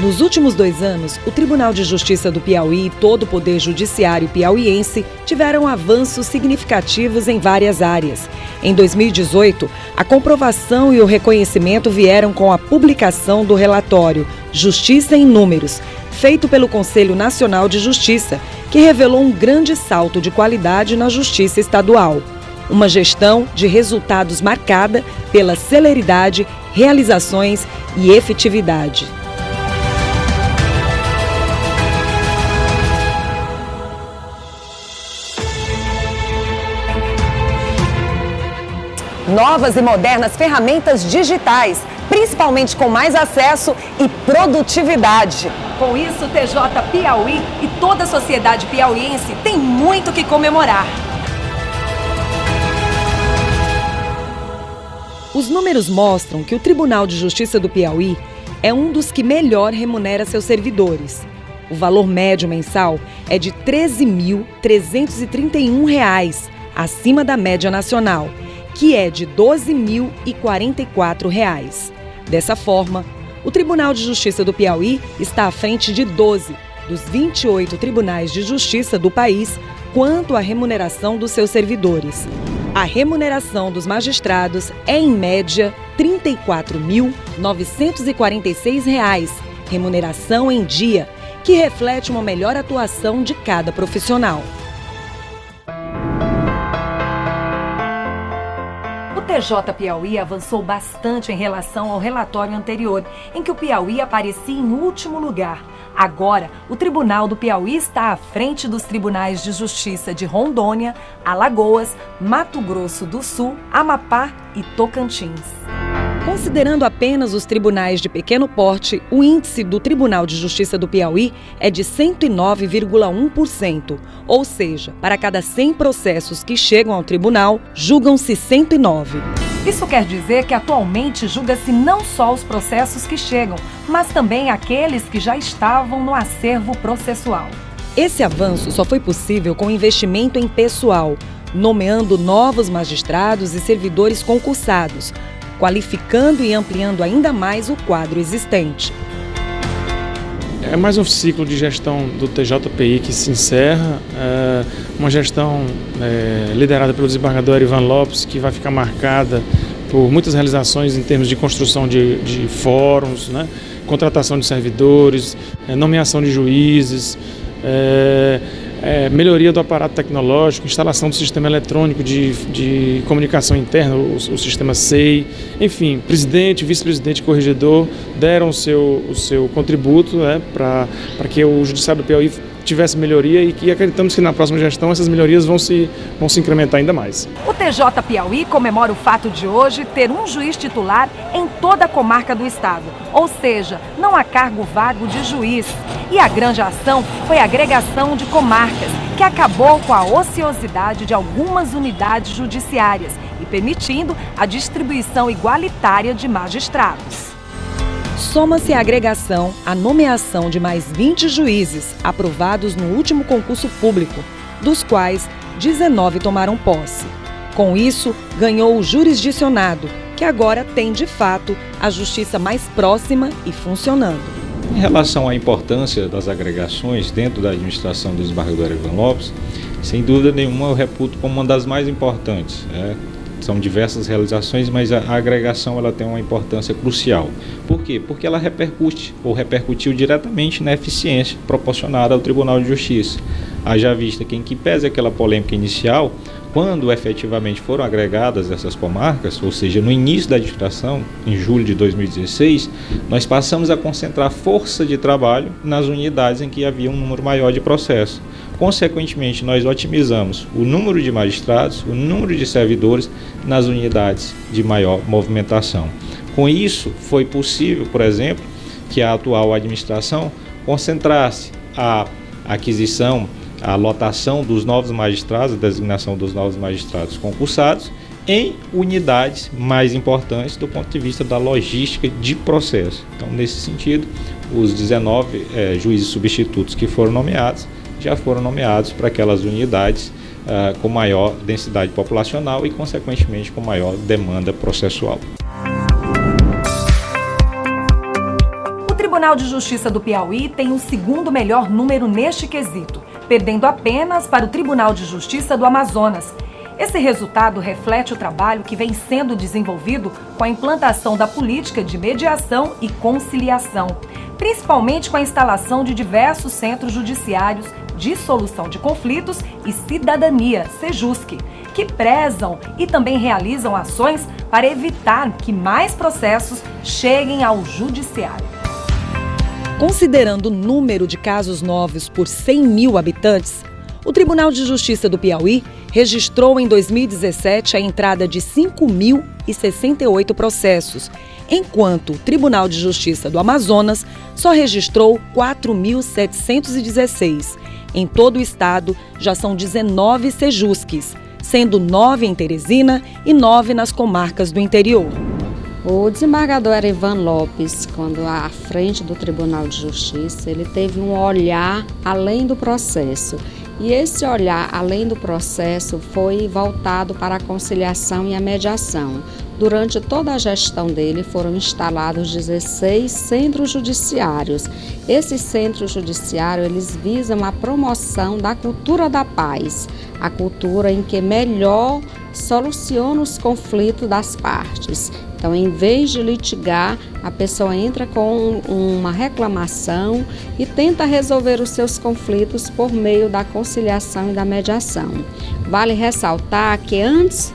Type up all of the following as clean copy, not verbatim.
Nos últimos 2 anos, o Tribunal de Justiça do Piauí e todo o Poder Judiciário piauiense tiveram avanços significativos em várias áreas. Em 2018, a comprovação e o reconhecimento vieram com a publicação do relatório Justiça em Números, feito pelo Conselho Nacional de Justiça, que revelou um grande salto de qualidade na Justiça Estadual. Uma gestão de resultados marcada pela celeridade, realizações e efetividade. Novas e modernas ferramentas digitais, principalmente com mais acesso e produtividade. Com isso, o TJ Piauí e toda a sociedade piauiense tem muito que comemorar. Os números mostram que o Tribunal de Justiça do Piauí é um dos que melhor remunera seus servidores. O valor médio mensal é de R$ 13.331, acima da média nacional, que é de R$ 12.044. Dessa forma, o Tribunal de Justiça do Piauí está à frente de 12 dos 28 tribunais de justiça do país quanto à remuneração dos seus servidores. A remuneração dos magistrados é, em média, R$ 34.946, remuneração em dia, que reflete uma melhor atuação de cada profissional. O TJ Piauí avançou bastante em relação ao relatório anterior, em que o Piauí aparecia em último lugar. Agora, o Tribunal do Piauí está à frente dos tribunais de justiça de Rondônia, Alagoas, Mato Grosso do Sul, Amapá e Tocantins. Considerando apenas os tribunais de pequeno porte, o índice do Tribunal de Justiça do Piauí é de 109,1%, ou seja, para cada 100 processos que chegam ao tribunal, julgam-se 109. Isso quer dizer que atualmente julga-se não só os processos que chegam, mas também aqueles que já estavam no acervo processual. Esse avanço só foi possível com investimento em pessoal, nomeando novos magistrados e servidores concursados, qualificando e ampliando ainda mais o quadro existente. É mais um ciclo de gestão do TJPI que se encerra, uma gestão liderada pelo desembargador Ivan Lopes, que vai ficar marcada por muitas realizações em termos de construção de fóruns, né? Contratação de servidores, nomeação de juízes, melhoria do aparato tecnológico, instalação do sistema eletrônico de comunicação interna, o sistema SEI, enfim, presidente, vice-presidente e corregedor deram o seu contributo, né, para que o Judiciário do Piauí tivesse melhoria e acreditamos que na próxima gestão essas melhorias vão se incrementar ainda mais. O TJ Piauí comemora o fato de hoje ter um juiz titular em toda a comarca do estado, ou seja, não há cargo vago de juiz. E a grande ação foi a agregação de comarcas, que acabou com a ociosidade de algumas unidades judiciárias e permitindo a distribuição igualitária de magistrados. Soma-se à agregação a nomeação de mais 20 juízes aprovados no último concurso público, dos quais 19 tomaram posse. Com isso, ganhou o jurisdicionado, que agora tem, de fato, a justiça mais próxima e funcionando. Em relação à importância das agregações dentro da administração do desembargador Ivan Lopes, sem dúvida nenhuma eu reputo como uma das mais importantes. São diversas realizações, mas a agregação ela tem uma importância crucial. Por quê? Porque ela repercute ou repercutiu diretamente na eficiência proporcionada ao Tribunal de Justiça. Haja vista que, em que pese aquela polêmica inicial, quando efetivamente foram agregadas essas comarcas, ou seja, no início da administração, em julho de 2016, nós passamos a concentrar força de trabalho nas unidades em que havia um número maior de processos. Consequentemente, nós otimizamos o número de magistrados, o número de servidores nas unidades de maior movimentação. Com isso, foi possível, por exemplo, que a atual administração concentrasse a aquisição, a lotação dos novos magistrados, a designação dos novos magistrados concursados em unidades mais importantes do ponto de vista da logística de processo. Então, nesse sentido, os 19 juízes substitutos que foram nomeados já foram nomeados para aquelas unidades com maior densidade populacional e, consequentemente, com maior demanda processual. O Tribunal de Justiça do Piauí tem o segundo melhor número neste quesito, perdendo apenas para o Tribunal de Justiça do Amazonas. Esse resultado reflete o trabalho que vem sendo desenvolvido com a implantação da política de mediação e conciliação, principalmente com a instalação de diversos centros judiciários de solução de conflitos e cidadania, Sejusc, que prezam e também realizam ações para evitar que mais processos cheguem ao judiciário. Considerando o número de casos novos por 100 mil habitantes, o Tribunal de Justiça do Piauí registrou em 2017 a entrada de 5.068 processos, enquanto o Tribunal de Justiça do Amazonas só registrou 4.716. Em todo o estado, já são 19 Sejuscs, sendo 9 em Teresina e 9 nas comarcas do interior. O desembargador Erivan Lopes, quando à frente do Tribunal de Justiça, ele teve um olhar além do processo. E esse olhar além do processo foi voltado para a conciliação e a mediação. Durante toda a gestão dele foram instalados 16 centros judiciários. Esses centros judiciários, eles visam a promoção da cultura da paz, a cultura em que melhor soluciona os conflitos das partes. Então, em vez de litigar, a pessoa entra com uma reclamação e tenta resolver os seus conflitos por meio da conciliação e da mediação. Vale ressaltar que antes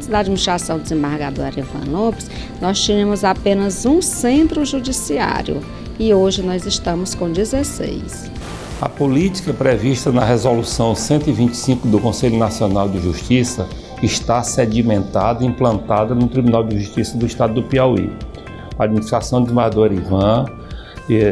da administração do desembargador Erivan Lopes, nós tínhamos apenas um centro judiciário e hoje nós estamos com 16. A política prevista na Resolução 125 do Conselho Nacional de Justiça está sedimentada e implantada no Tribunal de Justiça do Estado do Piauí. A administração do desembargador Erivan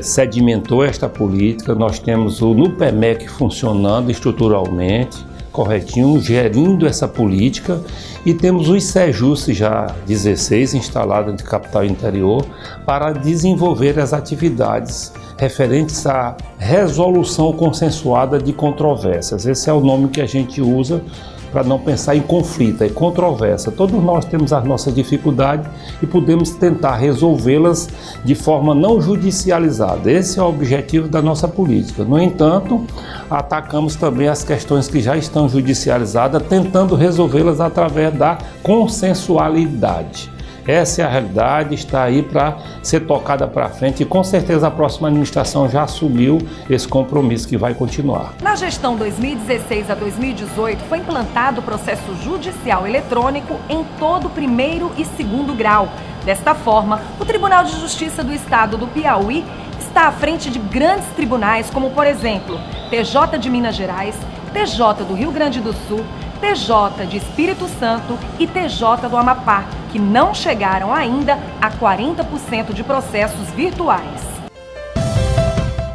sedimentou esta política, nós temos o NUPEMEC funcionando estruturalmente, corretinho, gerindo essa política, e temos os Sejusc já 16 instalados de capital interior para desenvolver as atividades referentes à resolução consensuada de controvérsias. Esse é o nome que a gente usa para não pensar em conflito, é controvérsia. Todos nós temos as nossas dificuldades e podemos tentar resolvê-las de forma não judicializada. Esse é o objetivo da nossa política. No entanto, atacamos também as questões que já estão judicializadas, tentando resolvê-las através da consensualidade. Essa é a realidade, está aí para ser tocada para frente e com certeza a próxima administração já assumiu esse compromisso que vai continuar. Na gestão 2016 a 2018 foi implantado o processo judicial eletrônico em todo o primeiro e segundo grau. Desta forma, o Tribunal de Justiça do Estado do Piauí está à frente de grandes tribunais como, por exemplo, TJ de Minas Gerais, TJ do Rio Grande do Sul, TJ de Espírito Santo e TJ do Amapá, que não chegaram ainda a 40% de processos virtuais.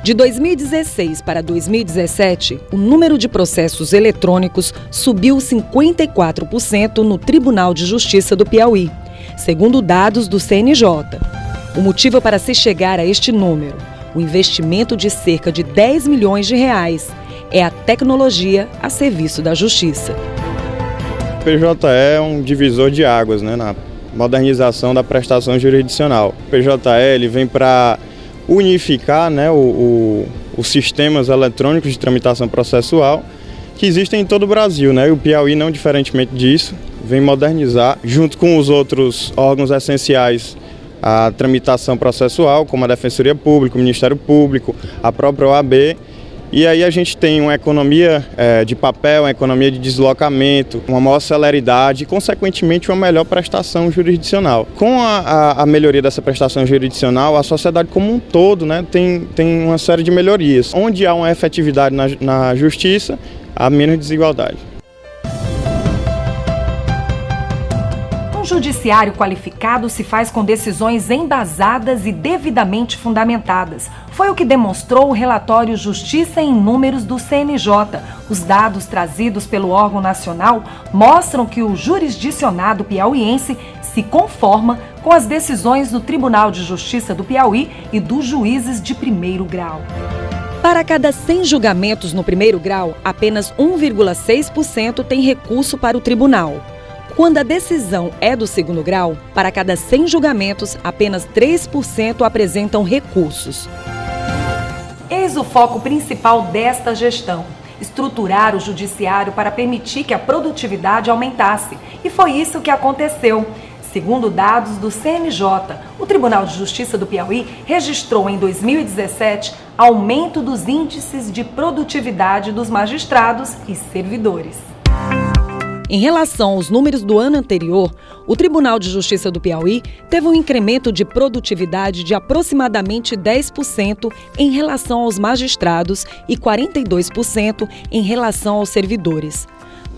De 2016 para 2017, o número de processos eletrônicos subiu 54% no Tribunal de Justiça do Piauí, segundo dados do CNJ. O motivo para se chegar a este número, o investimento de cerca de 10 milhões de reais, é a tecnologia a serviço da Justiça. O PJE é um divisor de águas, na modernização da prestação jurisdicional. O PJE ele vem para unificar os sistemas eletrônicos de tramitação processual que existem em todo o Brasil. E o Piauí, não diferentemente disso, vem modernizar, junto com os outros órgãos essenciais, a tramitação processual, como a Defensoria Pública, o Ministério Público, a própria OAB. E aí a gente tem uma economia de papel, uma economia de deslocamento, uma maior celeridade e, consequentemente, uma melhor prestação jurisdicional. Com a melhoria dessa prestação jurisdicional, a sociedade como um todo tem uma série de melhorias. Onde há uma efetividade na justiça, há menos desigualdade. Um judiciário qualificado se faz com decisões embasadas e devidamente fundamentadas. Foi o que demonstrou o relatório Justiça em Números do CNJ. Os dados trazidos pelo órgão nacional mostram que o jurisdicionado piauiense se conforma com as decisões do Tribunal de Justiça do Piauí e dos juízes de primeiro grau. Para cada 100 julgamentos no primeiro grau, apenas 1,6% tem recurso para o tribunal. Quando a decisão é do segundo grau, para cada 100 julgamentos, apenas 3% apresentam recursos. Eis o foco principal desta gestão: estruturar o judiciário para permitir que a produtividade aumentasse. E foi isso que aconteceu. Segundo dados do CNJ, o Tribunal de Justiça do Piauí registrou em 2017 aumento dos índices de produtividade dos magistrados e servidores. Em relação aos números do ano anterior, o Tribunal de Justiça do Piauí teve um incremento de produtividade de aproximadamente 10% em relação aos magistrados e 42% em relação aos servidores.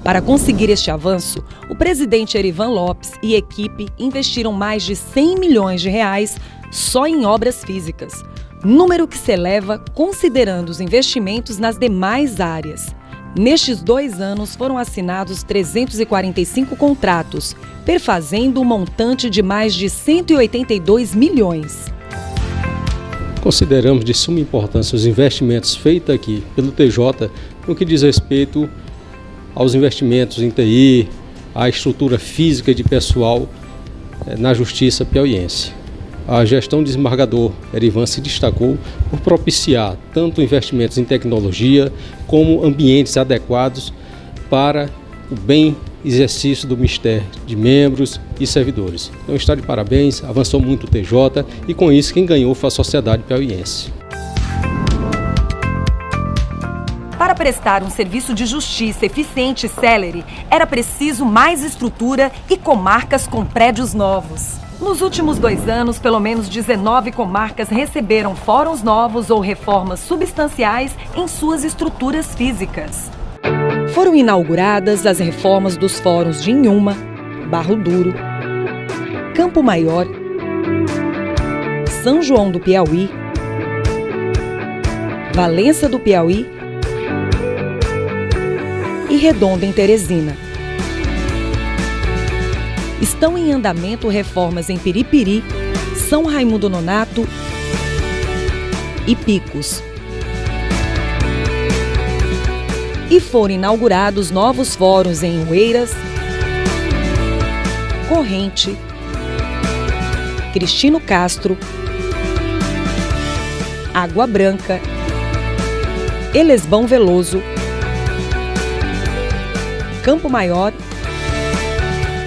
Para conseguir este avanço, o presidente Erivan Lopes e equipe investiram mais de 100 milhões de reais só em obras físicas, número que se eleva considerando os investimentos nas demais áreas. Nestes 2 anos foram assinados 345 contratos, perfazendo um montante de mais de 182 milhões. Consideramos de suma importância os investimentos feitos aqui pelo TJ no que diz respeito aos investimentos em TI, à estrutura física de pessoal na Justiça piauiense. A gestão do desembargador Erivan se destacou por propiciar tanto investimentos em tecnologia como ambientes adequados para o bem exercício do mistério de membros e servidores. Então está de parabéns, avançou muito o TJ e com isso quem ganhou foi a sociedade piauiense. Para prestar um serviço de justiça eficiente e célere, era preciso mais estrutura e comarcas com prédios novos. Nos últimos 2 anos, pelo menos 19 comarcas receberam fóruns novos ou reformas substanciais em suas estruturas físicas. Foram inauguradas as reformas dos fóruns de Inhuma, Barro Duro, Campo Maior, São João do Piauí, Valença do Piauí e Redonda em Teresina. Estão em andamento reformas em Piripiri, São Raimundo Nonato e Picos. E foram inaugurados novos fóruns em Oeiras, Corrente, Cristino Castro, Água Branca, Elesbão Veloso, Campo Maior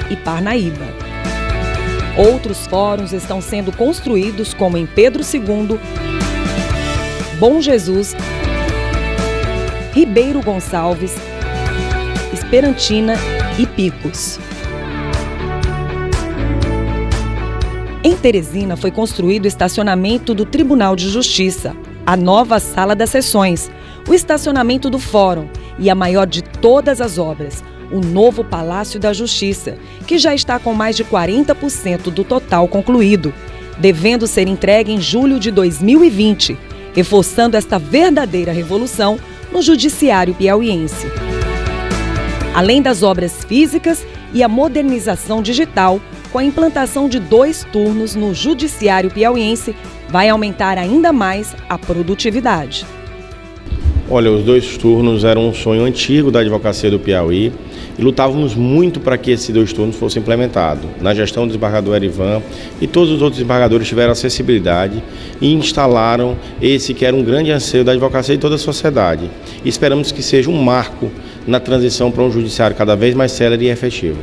e Parnaíba. Outros fóruns estão sendo construídos, como em Pedro II, Bom Jesus, Ribeiro Gonçalves, Esperantina e Picos. Em Teresina foi construído o estacionamento do Tribunal de Justiça, a nova Sala das Sessões, o estacionamento do Fórum e a maior de todas as obras, o novo Palácio da Justiça, que já está com mais de 40% do total concluído, devendo ser entregue em julho de 2020, reforçando esta verdadeira revolução no judiciário piauiense. Além das obras físicas e a modernização digital, com a implantação de 2 turnos no judiciário piauiense, vai aumentar ainda mais a produtividade. Olha, os 2 turnos eram um sonho antigo da advocacia do Piauí e lutávamos muito para que esses 2 turnos fossem implementados. Na gestão do desembargador Erivan e todos os outros desembargadores tiveram acessibilidade e instalaram esse que era um grande anseio da advocacia e toda a sociedade. E esperamos que seja um marco na transição para um judiciário cada vez mais célere e efetivo.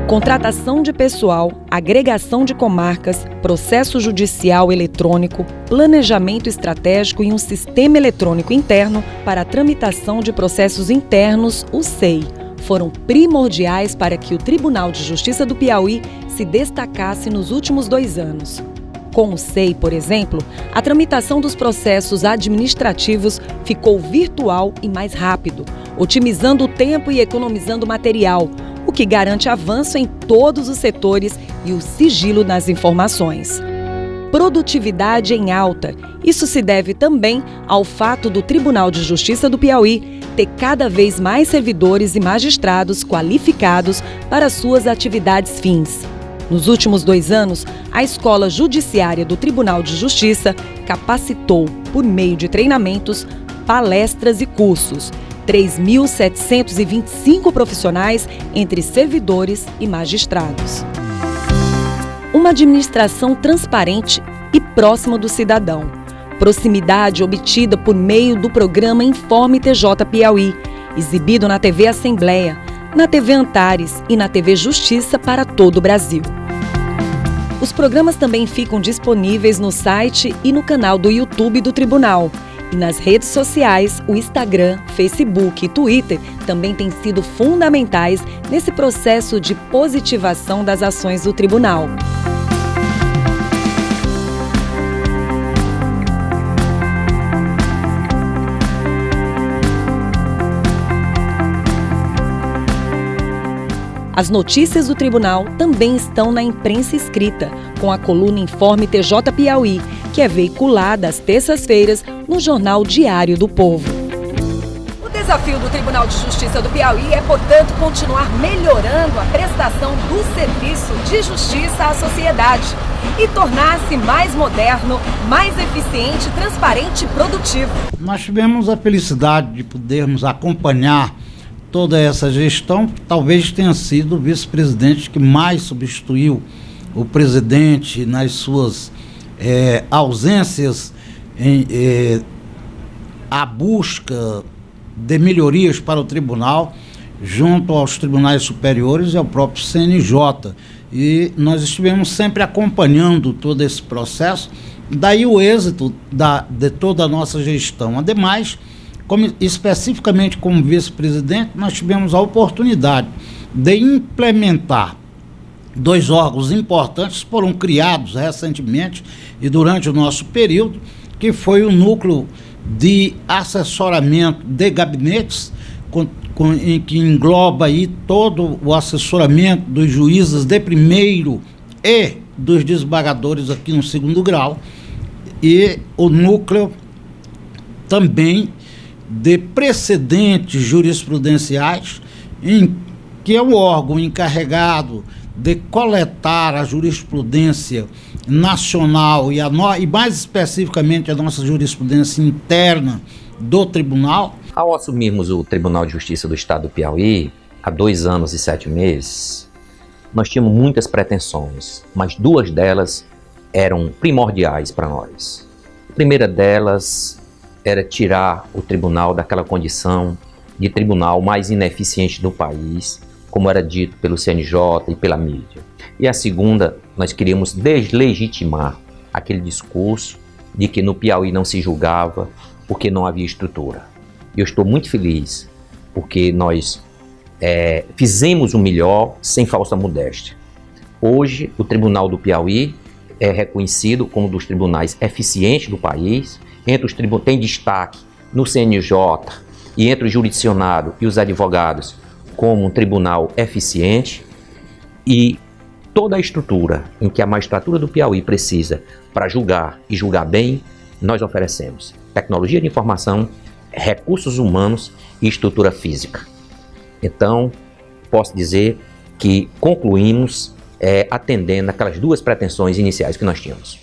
Contratação de pessoal, agregação de comarcas, processo judicial eletrônico, planejamento estratégico e um sistema eletrônico interno para a tramitação de processos internos, o SEI, foram primordiais para que o Tribunal de Justiça do Piauí se destacasse nos últimos 2 anos. Com o SEI, por exemplo, a tramitação dos processos administrativos ficou virtual e mais rápido, otimizando o tempo e economizando material, o que garante avanço em todos os setores e o sigilo nas informações. Produtividade em alta. Isso se deve também ao fato do Tribunal de Justiça do Piauí ter cada vez mais servidores e magistrados qualificados para suas atividades fins. Nos últimos 2 anos, a Escola Judiciária do Tribunal de Justiça capacitou, por meio de treinamentos, palestras e cursos, 3.725 profissionais entre servidores e magistrados. Uma administração transparente e próxima do cidadão. Proximidade obtida por meio do programa Informe TJ Piauí, exibido na TV Assembleia, na TV Antares e na TV Justiça para todo o Brasil. Os programas também ficam disponíveis no site e no canal do YouTube do Tribunal. E nas redes sociais, o Instagram, Facebook e Twitter também têm sido fundamentais nesse processo de positivação das ações do Tribunal. As notícias do Tribunal também estão na imprensa escrita, com a coluna Informe TJ Piauí, que é veiculada às terças-feiras no Jornal Diário do Povo. O desafio do Tribunal de Justiça do Piauí é, portanto, continuar melhorando a prestação do serviço de justiça à sociedade e tornar-se mais moderno, mais eficiente, transparente e produtivo. Nós tivemos a felicidade de podermos acompanhar toda essa gestão. Talvez tenha sido o vice-presidente que mais substituiu o presidente nas suas ausências a busca de melhorias para o tribunal, junto aos tribunais superiores e ao próprio CNJ. E nós estivemos sempre acompanhando todo esse processo, daí o êxito de toda a nossa gestão. Ademais, especificamente como vice-presidente, nós tivemos a oportunidade de implementar 2 órgãos importantes que foram criados recentemente e durante o nosso período, que foi o núcleo de assessoramento de gabinetes, em que engloba aí todo o assessoramento dos juízes de primeiro e dos desembargadores aqui no 2º grau, e o núcleo também de precedentes jurisprudenciais, que é o órgão encarregado de coletar a jurisprudência nacional e mais especificamente a nossa jurisprudência interna do tribunal. Ao assumirmos o Tribunal de Justiça do Estado do Piauí, há 2 anos e 7 meses, nós tínhamos muitas pretensões, mas 2 delas eram primordiais para nós. A primeira delas era tirar o tribunal daquela condição de tribunal mais ineficiente do país, como era dito pelo CNJ e pela mídia. E a segunda, nós queríamos deslegitimar aquele discurso de que no Piauí não se julgava porque não havia estrutura. E eu estou muito feliz porque nós fizemos o melhor sem falsa modéstia. Hoje, o Tribunal do Piauí é reconhecido como um dos tribunais eficientes do país. Entre os tribunos tem destaque no CNJ e entre o jurisdicionado e os advogados como um tribunal eficiente, e toda a estrutura em que a magistratura do Piauí precisa para julgar e julgar bem, nós oferecemos. Tecnologia de informação, recursos humanos e estrutura física. Então, posso dizer que concluímos atendendo aquelas 2 pretensões iniciais que nós tínhamos.